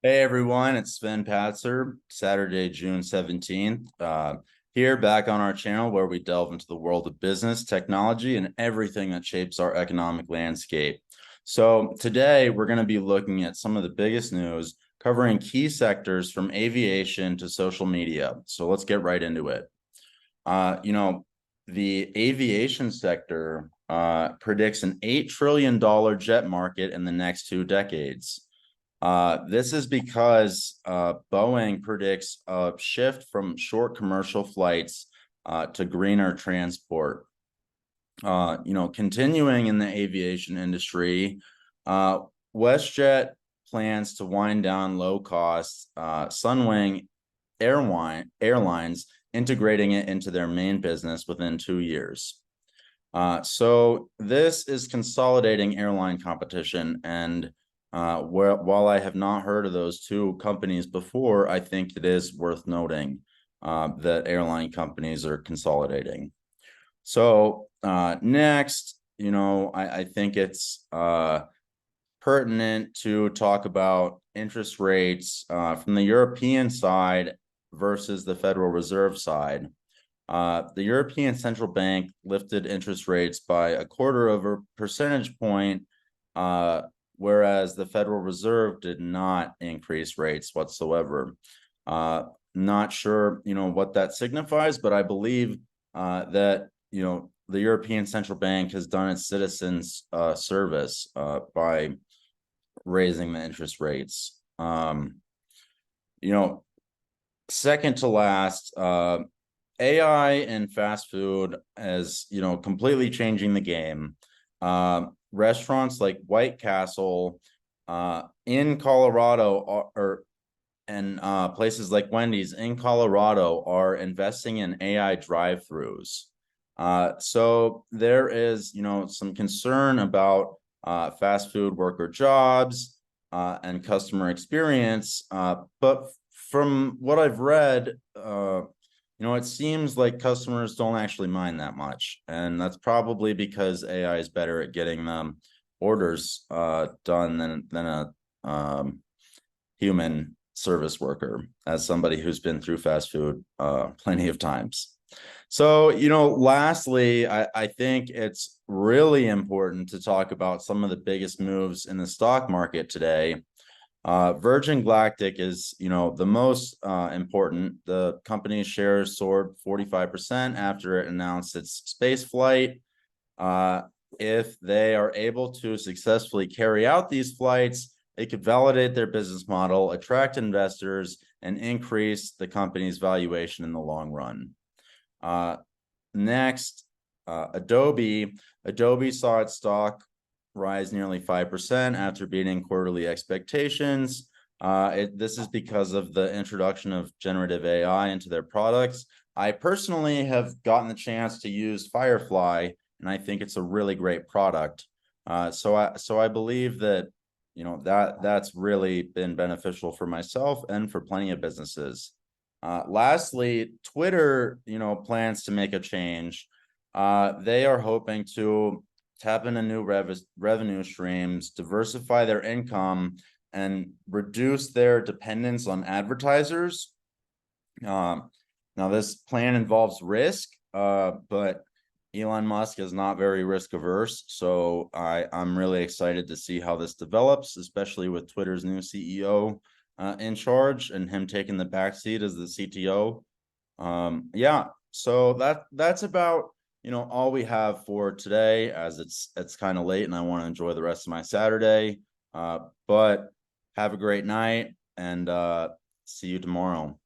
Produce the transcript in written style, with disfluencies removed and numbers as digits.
Hey everyone, it's Sven Patzer, Saturday, June 17th. Here back on our channel where we delve into the world of business, technology, and everything that shapes our economic landscape. So today we're going to be looking at some of the biggest news covering key sectors from aviation to social media. So let's get right into it. Uh, you know, the aviation sector predicts an $8 trillion jet market in the next 2 decades. This is because Boeing predicts a shift from short commercial flights to greener transport. Continuing in the aviation industry, WestJet plans to wind down low-cost Sunwing Airlines, integrating it into their main business within 2 years. So this is consolidating airline competition, and while I have not heard of those two companies before, I think it is worth noting that airline companies are consolidating. So next, I think it's pertinent to talk about interest rates from the European side versus the Federal Reserve side. The European Central Bank lifted interest rates by a quarter of a percentage point, whereas the Federal Reserve did not increase rates whatsoever. Not sure, what that signifies, but I believe that, the European Central Bank has done its citizens service by raising the interest rates. Second to last, AI and fast food is, completely changing the game. Restaurants like White Castle in Colorado and places like Wendy's in Colorado are investing in AI drive-thrus. So there is, some concern about fast food worker jobs and customer experience. But from what I've read, it seems like customers don't actually mind that much. And that's probably because AI is better at getting them orders done than a human service worker, as somebody who's been through fast food plenty of times. So, lastly, I think it's really important to talk about some of the biggest moves in the stock market today. Virgin Galactic is, the most important. The company's shares soared 45% after it announced its space flight. If they are able to successfully carry out these flights, it could validate their business model, attract investors, and increase the company's valuation in the long run. Next, Adobe. Adobe saw its stock rise nearly 5% after beating quarterly expectations. This is because of the introduction of generative AI into their products. I personally have gotten the chance to use Firefly, and I think it's a really great product. So I believe that that's really been beneficial for myself and for plenty of businesses. Lastly, Twitter, plans to make a change. They are hoping to tap into new revenue streams, diversify their income, and reduce their dependence on advertisers. Now, this plan involves risk, but Elon Musk is not very risk averse. So I'm really excited to see how this develops, especially with Twitter's new CEO in charge and him taking the backseat as the CTO. Yeah, so that's about all we have for today, as it's kind of late and I want to enjoy the rest of my Saturday. But have a great night and see you tomorrow.